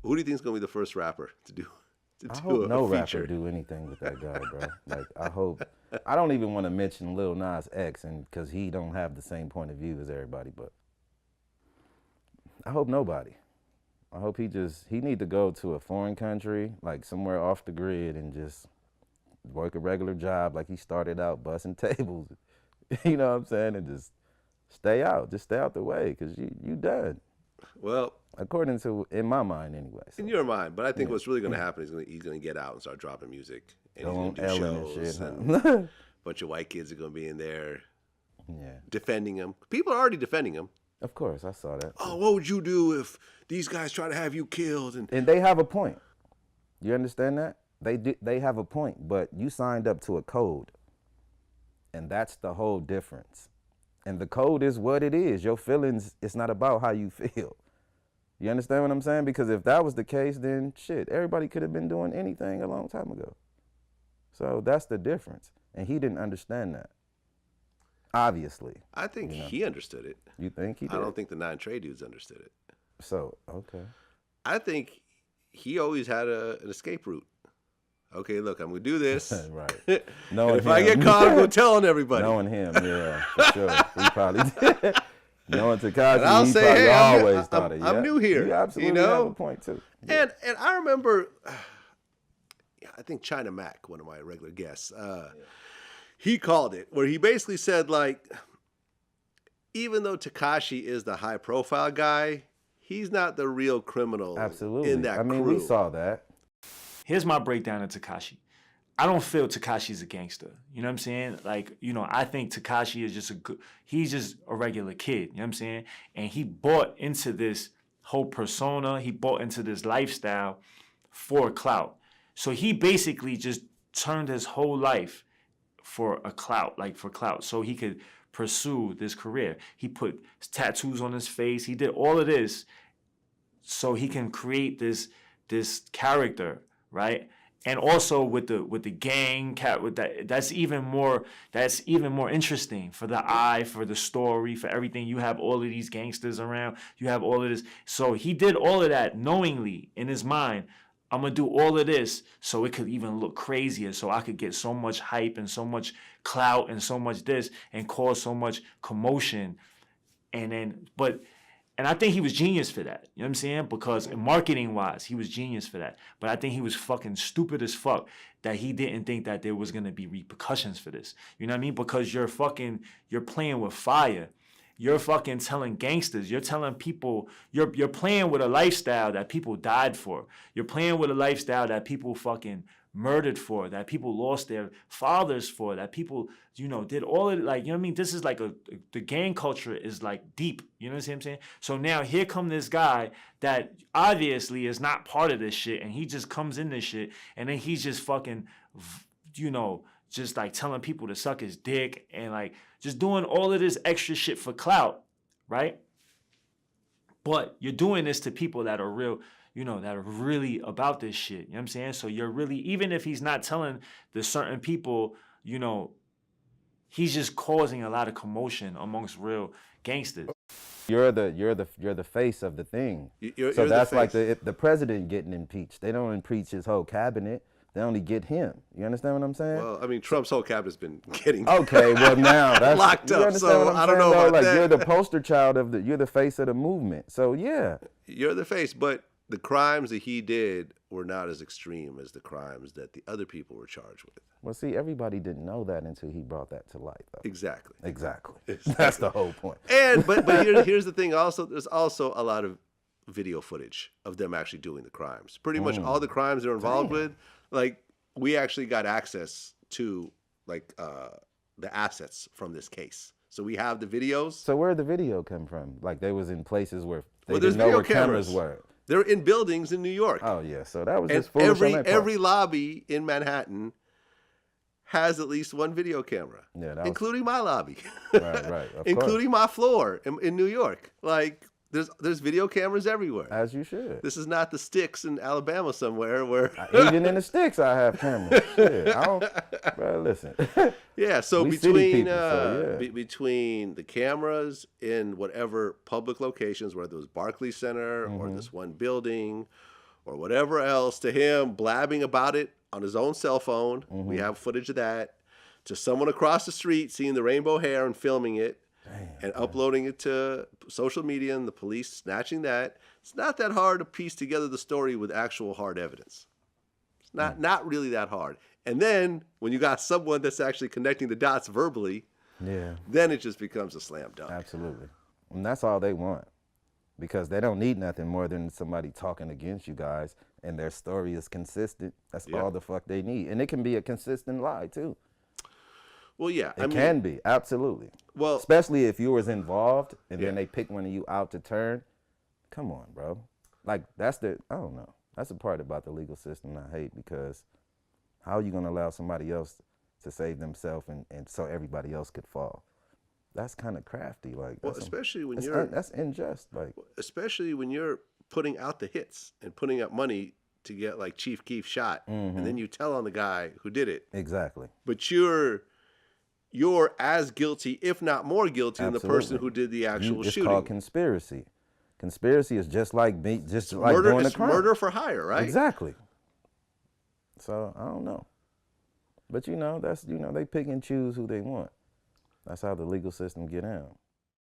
Who do you think is going to be the first rapper to do I hope no feature? rapper do anything with that guy, bro. Like, I hope. I don't even want to mention Lil Nas X, and because he don't have the same point of view as everybody, but I hope nobody. I hope he need to go to a foreign country, like somewhere off the grid, and just work a regular job like he started out busting tables. You know what I'm saying? And just stay out the way, because you done. Well, according to, in my mind anyway. So. In your mind, but I think what's really going to happen is he's going to get out and start dropping music, and he's going to do shows, and a bunch of white kids are going to be in there, defending him. People are already defending him. Of course, I saw that. Oh, what would you do if these guys try to have you killed? And they have a point. You understand that? They have a point, but you signed up to a code, and that's the whole difference. And the code is what it is. Your feelings, it's not about how you feel. You understand what I'm saying? Because if that was the case, then shit, everybody could have been doing anything a long time ago. So that's the difference. And he didn't understand that. Obviously. I think he understood it. You think he did? I don't think the 9 Trey dudes understood it. So, okay. I think he always had an escape route. Okay, look, I'm going to do this. Right. If I get caught, I'm going to tell on everybody. Knowing him, yeah, for sure. He probably did. Knowing Tekashi, I'll he say, probably hey, always thought it. I'm new here. You absolutely have a point, too. Yeah. And I remember, I think China Mac, one of my regular guests, he called it, where he basically said, like, even though Tekashi is the high-profile guy, he's not the real criminal in that crew. We saw that. Here's my breakdown of Tekashi. I don't feel Tekashi's a gangster. You know what I'm saying? Like, I think Tekashi is just he's just a regular kid. You know what I'm saying? And he bought into this whole persona. He bought into this lifestyle for clout. So he basically just turned his whole life for clout. So he could pursue this career. He put tattoos on his face. He did all of this so he can create this character, right? And also with the gang that's even more interesting for the eye, for the story, for everything. You have all of these gangsters around. You have all of this. So he did all of that knowingly in his mind. I'm gonna do all of this so it could even look crazier, so I could get so much hype and so much clout and so much this and cause so much commotion. And I think he was genius for that. You know what I'm saying? Because marketing-wise, he was genius for that. But I think he was fucking stupid as fuck that he didn't think that there was going to be repercussions for this. You know what I mean? Because you're playing with fire. You're fucking telling gangsters. You're telling people, you're playing with a lifestyle that people died for. You're playing with a lifestyle that people fucking murdered for, that people lost their fathers for, that people, did all of it. Like, you know what I mean? This is like the gang culture is like deep. You know what I'm saying? So now here come this guy that obviously is not part of this shit, and he just comes in this shit, and then he's just fucking, just like telling people to suck his dick and like just doing all of this extra shit for clout, right? But you're doing this to people that are real, that are really about this shit. You know what I'm saying? So you're really, even if he's not telling the certain people, he's just causing a lot of commotion amongst real gangsters. You're the face of the thing. So that's like the president getting impeached. They don't impeach his whole cabinet. They only get him. You understand what I'm saying? Well, I mean, Trump's whole cabinet's been getting okay. Well, now that's locked up. So I don't know about like, that. You're the poster child you're the face of the movement. So yeah, you're the face. But the crimes that he did were not as extreme as the crimes that the other people were charged with. Well, see, everybody didn't know that until he brought that to light, though. Exactly. That's the whole point. But here's the thing. Also, there's also a lot of video footage of them actually doing the crimes. Pretty much all the crimes they're involved with. Like, we actually got access to the assets from this case. So we have the videos. So where did the video come from? Like, they was in places where they didn't know where cameras were. They're in buildings in New York. Oh yeah, so that was just foolish on that part. Every lobby in Manhattan has at least one video camera. Yeah, including my lobby. Right. Including my floor in New York. Like, there's video cameras everywhere. As you should. This is not the sticks in Alabama somewhere where even in the sticks I have cameras. Shit, bro, listen. Yeah, so between the cameras in whatever public locations, whether it was Barclays Center or this one building or whatever else to him blabbing about it on his own cell phone. We have footage of that. To someone across the street seeing the rainbow hair and filming it and uploading it to social media and the police snatching that. It's not that hard to piece together the story with actual hard evidence. It's not really that hard. And then when you got someone that's actually connecting the dots verbally, then it just becomes a slam dunk. Absolutely. And that's all they want, because they don't need nothing more than somebody talking against you guys and their story is consistent. That's all the fuck they need. And it can be a consistent lie too. Well, yeah. It can be, absolutely. Well, especially if you was involved and then they pick one of you out to turn. Come on, bro. Like, I don't know. That's the part about the legal system I hate, because how are you going to allow somebody else to save themselves and so everybody else could fall? That's kind of crafty. Like, especially when that's unjust. Like, especially when you're putting out the hits and putting up money to get like Chief Keef shot, and then you tell on the guy who did it. Exactly. But you're as guilty, if not more guilty, than the person who did the actual it's shooting. Called conspiracy. Conspiracy is just like like murder. doing a It's crime. murder for hire, right? Exactly. So I don't know, but that's they pick and choose who they want. That's how the legal system get down.